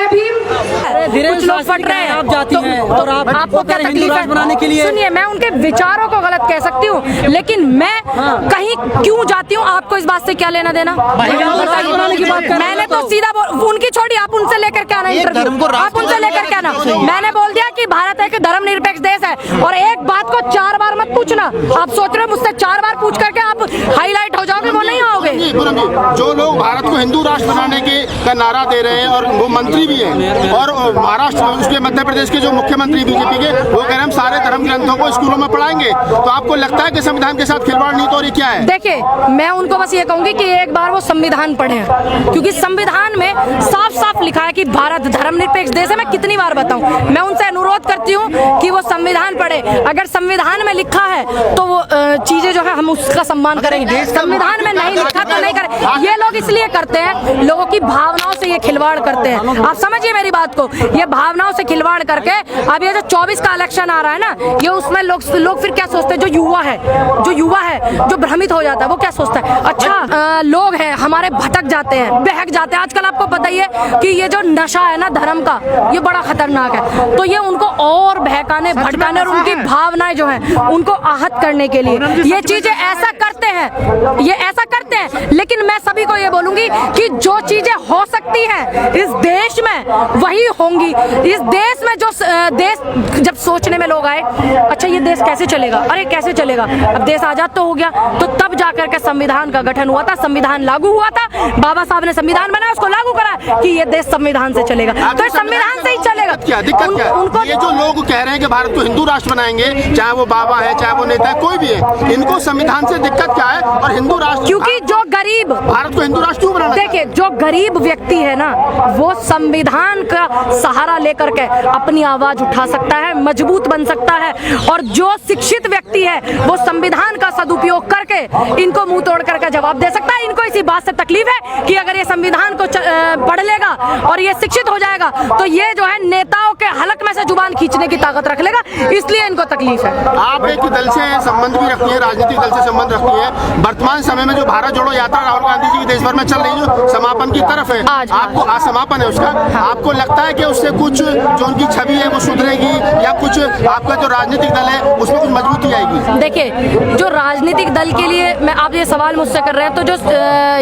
जय भीम। कुछ लोग फट रहे हैं, आप जाती हैं और आपको क्या तकलीफ है बनाने के लिए? सुनिए, मैं उनके विचारों को गलत कह सकती हूँ, लेकिन मैं कहीं क्यों जाती हूँ, आपको इस बात से क्या लेना देना? मैंने तो सीधा उनकी छोड़ी, आप उनसे लेकर के आना इंटरव्यू, आप उनसे लेकर के आना। मैंने बोल दिया कि भारत एक धर्मनिरपेक्ष देश है, और एक बात को 4 बार मत पूछना। आप सोच रहे हो मुझसे 4 बार पूछ करके आप हाईलाइट हो जाओगे, वो नहीं होगे। जो लोग भारत को हिंदू राष्ट्र बनाने के का नारा दे रहे हैं, और वो मंत्री भी हैं, और महाराष्ट्र उसके मध्य प्रदेश के जो मुख्यमंत्री बीजेपी के, वो कह रहे हैं हम सारे धर्म ग्रंथों को स्कूलों में पढ़ाएंगे, तो आपको लगता है कि संविधान के साथ खिलवाड़ नहीं तो और ये क्या है? देखिए, मैं उनको बस ये कहूंगी कि एक बार वो संविधान पढ़ें, क्योंकि संविधान में साफ साफ लिखा है कि भारत धर्मनिरपेक्ष देश है। मैं कितनी बार बताऊं, मैं उनसे अनुरोध करती हूं कि वो संविधान पढ़े। अगर संविधान में लिखा है तो वो चीजें जो है हम उसका सम्मान करेंगे, संविधान में नहीं लिखा तो नहीं करें। ये लोग इसलिए करते हैं, लोगों की भावनाओं से ये खिलवाड़ करते हैं। आप समझिए मेरी बात को, ये भावनाओं से खिलवाड़ करके अब ये जो 24 का इलेक्शन आ रहा है ना, ये उसमें लोग फिर क्या सोचते हैं, जो युवा है जो भ्रमित हो जाता है, वो क्या सोचता है, अच्छा लोग हैं हमारे भटक जाते हैं, बहक जाते हैं। आजकल आपको पता ही है कि ये जो नशा है ना धर्म का, ये बड़ा खतरनाक है। तो ये उनको और बहकाने भटकाने और उनकी भावनाएं जो है उनको आहत करने के लिए ये चीजें ऐसा करते हैं, लेकिन मैं सभी को ये बोलूंगी कि जो चीजें हो सकती हैं इस देश में वही होंगी। इस देश में जो देश जब सोचने में लोग आए, अच्छा ये देश कैसे चलेगा, अरे कैसे चलेगा, अब देश आजाद तो हो गया, तो तब जाकर के संविधान का गठन हुआ था, संविधान लागू हुआ था, बाबा साहब ने संविधान बनाया, उसको लागू करा कि ये देश संविधान से चलेगा, तो संविधान से ही चलेगा। क्या दिक्कत क्या है? उनको ये जो लोग कह रहे हैं कि भारत को हिंदू राष्ट्र बनाएंगे, चाहे वो बाबा है चाहे वो नेता है, कोई भी है, इनको संविधान से दिक्कत क्या है? और हिंदू राष्ट्र, क्योंकि जो गरीब, भारत को हिंदू राष्ट्र क्यों बनाना? देखिए, जो गरीब व्यक्ति है ना, वो संविधान का सहारा लेकर के अपनी आवाज उठा सकता है, मजबूत बन सकता है, और जो शिक्षित व्यक्ति है वो संविधान का सदुपयोग करके इनको मुंह तोड़ करके जवाब दे सकता है। इनको इसी बात से तकलीफ है कि अगर ये संविधान को पढ़ लेगा और ये शिक्षित हो जाएगा तो ये जो है नेताओं के हलक में से जुबान खींचने की ताकत रख लेगा, इसलिए इनको तकलीफ है। आप एक दल से संबंध भी रखती है, राजनीतिक दल से संबंध रखती है। वर्तमान समय में जो भारत जोड़ो यात्रा राहुल गांधी जी की देश भर में चल रही, जो समापन की तरफ है, आपको आज समापन है उसका, आपको लगता है कि उससे कुछ जो उनकी छवि है वो सुधरेगी, या कुछ आपका जो राजनीतिक दल है उसमें कुछ मजबूती आएगी? देखिए, जो राजनीतिक दल के लिए मैं, आप ये सवाल मुझसे कर रहे हैं, तो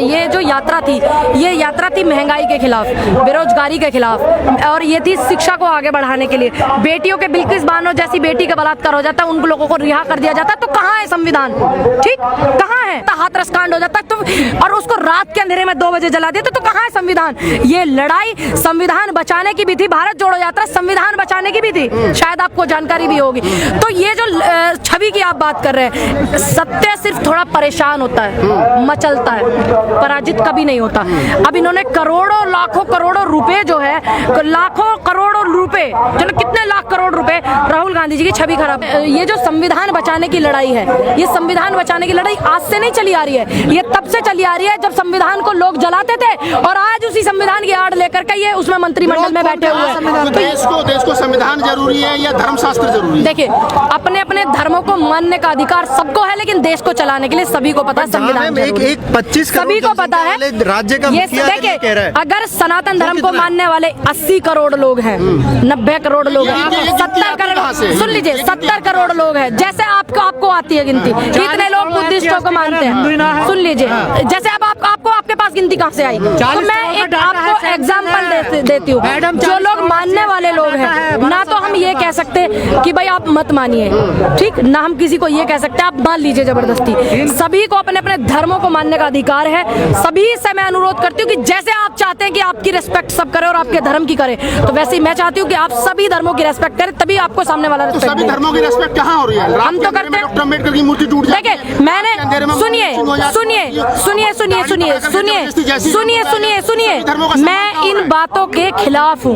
ये जो यात्रा थी, ये यात्रा थी महंगाई के खिलाफ, बेरोजगारी के खिलाफ, और ये थी शिक्षा को आगे बढ़ाने के लिए। बेटियों के बिल्किस बानो जैसी बेटी का बलात्कार हो जाता है, उन लोगों को रिहा कर दिया जाता है, तो कहाँ है संविधान? ठीक, कहाँ है? हाथरस कांड हो जाता है तो, और उसको रात के अंधेरे में 2 बजे जला दिया तो कहाँ है संविधान? ये लड़ाई संविधान बचाने की भी थी, भारत जोड़ो यात्रा संविधान बचाने की भी थी, शायद आपको जानकारी भी होगी। तो ये जो छवि की आप बात कर रहे हैं, सत्य सिर्फ थोड़ा परेशान होता है, मचलता है, पराजित कभी नहीं होता। अब इन्होंने करोड़ों लाखों करोड़ों रुपए जो है, लाखों करोड़ों रुपए, चलो कितने लाख करोड़ रुपए राहुल गांधी जी की छवि खराब। ये जो संविधान बचाने की लड़ाई है, ये संविधान बचाने की लड़ाई आज से नहीं चली आ रही है, ये तब से चली आ रही है जब संविधान को लोग जलाते थे, और आज उसी संविधान की आड़ लेकर के ये उसमें मंत्रिमंडल में बैठे हुए हैं। देश को संविधान जरूरी है या धर्मशास्त्र जरूरी है? देखिए, अपने अपने धर्मों को मानने का अधिकार सबको है, लेकिन देश को चलाने के लिए सभी को पता है संविधान एक 25 सभी को पता है राज्य का मुखिया कह रहा है। अगर सनातन धर्म को मानने वाले 80 करोड़ लोग हैं, 90 करोड़ लोग हैं, 70 करोड़, सुन लीजिए, 70 करोड़ लोग हैं, जैसे आपको आती है गिनती, कितने लोग बुद्धिस्टों को मानते हैं, सुन लीजिए, जैसे अब आपको आपके पास गिनती कहाँ से आई? तो मैं एक आपको एग्जांपल देती हूँ, जो लोग मानने वाले लोग हैं ना, तो हम ये कह सकते कि भाई आप मत मानिए, ठीक ना, हम किसी को ये कह सकते आप मान लीजिए जबरदस्ती। सभी को अपने अपने धर्मों को मानने का अधिकार है। सभी से मैं अनुरोध करती हूँ कि जैसे आप चाहते हैं कि आपकी रिस्पेक्ट सब करें और आपके धर्म की करें, तो वैसे ही मैं चाहती हूँ कि आप सभी धर्मों की रिस्पेक्ट करें, तभी आपको सामने वाला रिस्पेक्ट। सभी धर्मों की रिस्पेक्ट कहाँ हो रही है? हम तो करते हैं। डॉक्टर अम्बेडकर की मूर्ति टूट जाती है। देखिए, मैंने सुनिए, मैं इन बातों के खिलाफ हूँ।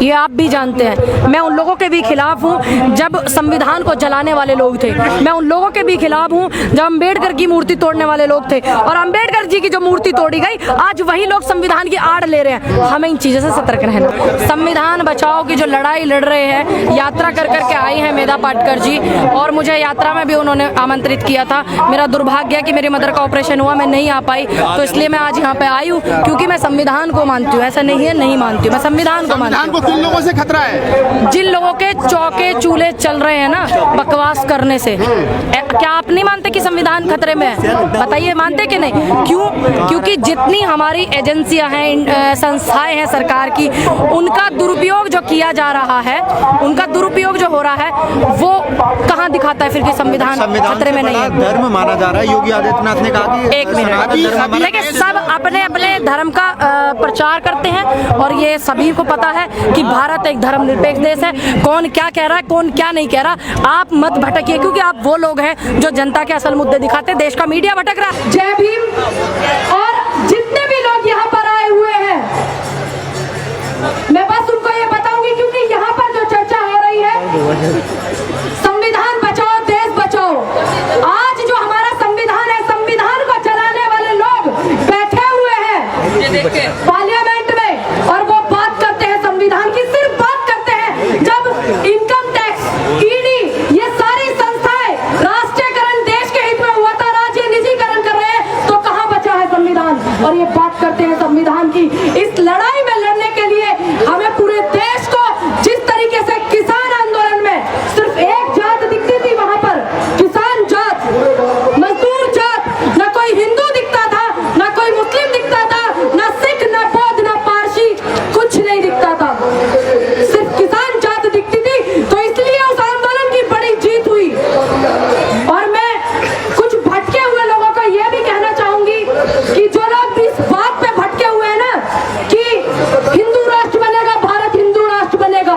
ये आप भी जानते हैं। मैं उन लोगों के भी खिलाफ हूँ जब संविधान को जलाने वाले लोग थे, मैं उन लोगों के भी खिलाफ हूँ जब अम्बेडकर की मूर्ति तोड़ने वाले लोग थे, और अम्बेडकर जी की जो मूर्ति तोड़ी गई आज वही लोग संविधान की आड़ ले रहे हैं। हमें इन चीज़ों से सतर्क रहना। संविधान बचाओ की जो लड़ाई लड़ रहे हैं, यात्रा कर करके आई हैं मेधा पाटकर जी, और मुझे यात्रा में भी उन्होंने आमंत्रित किया था। मेरा दुर्भाग्य है कि मेरी मदर का ऑपरेशन हुआ, मैं नहीं आ पाई, तो इसलिए मैं आज यहाँ पे आई हूँ क्योंकि मैं संविधान को मानती हूँ। ऐसा नहीं है नहीं मानती हूँ, मैं संविधान को मानती हूँ। किन लोगों से खतरा है? जिन लोगों के चौके चूल्हे चल रहे हैं ना बकवास करने से। क्या आप नहीं मानते कि संविधान खतरे में है? बताइए, मानते कि नहीं? क्यों? क्योंकि जितनी हमारी एजेंसियां हैं, संस्थाएं हैं सरकार की, उनका दुरुपयोग जो किया जा रहा है, उनका दुरुपयोग जो हो रहा है, वो कहाँ दिखाता है फिर कि संविधान खतरे में नहीं है? धर्म माना जा रहा है। योगी आदित्यनाथ ने कहा कि एक मिनट, लेकिन सब अपने अपने धर्म का प्रचार करते हैं, और ये सभी को पता है कि भारत एक धर्मनिरपेक्ष देश है। कौन क्या कह रहा है, कौन क्या नहीं कह रहा, आप मत भटकिए, क्योंकि आप वो लोग हैं जो जनता के असल मुद्दे दिखाते हैं। देश का मीडिया भटक रहा है। जय भीम। और जितने भी लोग यहाँ पर आए हुए हैं, मैं बस उनको ये बताऊंगी, क्योंकि यहाँ पर जो चर्चा हो रही है संविधान बचाओ देश बचाओ, आज जो हमारा संविधान है, संविधान को चलाने वाले लोग बैठे हुए हैं पार्लियामेंट में, और वो बात करते हैं संविधान की, सिर्फ बात करते हैं। जब इनकम टैक्स, ईडी, ये सारी संस्थाएं राष्ट्रीयकरण देश के हित में हुआ था, राज्य निजीकरण कर रहे हैं, तो कहाँ बचा है संविधान? और ये बात करते हैं संविधान की। इस लड़ाई में लड़ने के लिए हमें पूरे देश को, जिस तरीके से किसान आंदोलन में सिर्फ एक जात दिखती थी, वहां पर किसान जात, मजदूर जात, न कोई हिंदू दिखता था, न कोई मुस्लिम दिखता था, न सिख, न बौद्ध, न पारसी, कुछ नहीं दिखता था, सिर्फ किसान जात दिखती थी। तो इसलिए उस आंदोलन की बड़ी जीत हुई। और मैं कुछ भटके हुए लोगों को यह भी कहना चाहूंगी कि जो लोग भी इस बात पे भटके हुए हैं ना कि हिंदू राष्ट्र बनेगा, भारत हिंदू राष्ट्र बनेगा,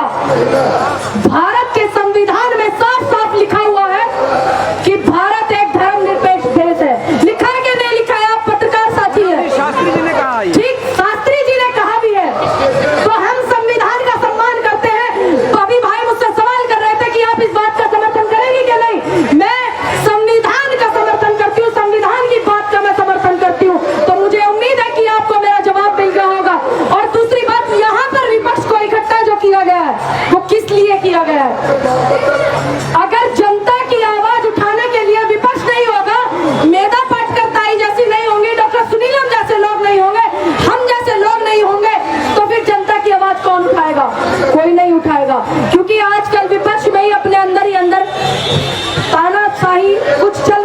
भारत के संविधान में साफ साफ लिखा हुआ है कि भारत एक धर्मनिरपेक्ष देश है। लिखा है कि नहीं लिखा है? आप पत्रकार साथी हैं, शास्त्री जी ने कहा, ठीक, शास्त्री जी ने कहा भी है। तो हम संविधान का सम्मान करते हैं। तो अभी भाई मुझसे सवाल कर रहे थे कि आप इस बात का समर्थन करेंगे कि नहीं? मैं संविधान का समर्थन करती हूँ, संविधान की बात का मैं समर्थन करती हूँ। तो मुझे उम्मीद है कि आपको मेरा जवाब मिल गया होगा। और दूसरी बात, यहाँ पर विपक्ष को इकट्ठा जो किया गया है, वो किस लिए किया गया है? अगर जनता की आवाज उठाने के लिए विपक्ष नहीं होगा, मेधा पाटकर ताई जैसी नहीं होंगी, डॉक्टर सुनीलम जैसे लोग नहीं होंगे, हम जैसे लोग नहीं होंगे, तो फिर जनता की आवाज कौन उठाएगा? कोई नहीं उठाएगा। क्योंकि आजकल विपक्ष में ही अपने अंदर तानाशाही कुछ चल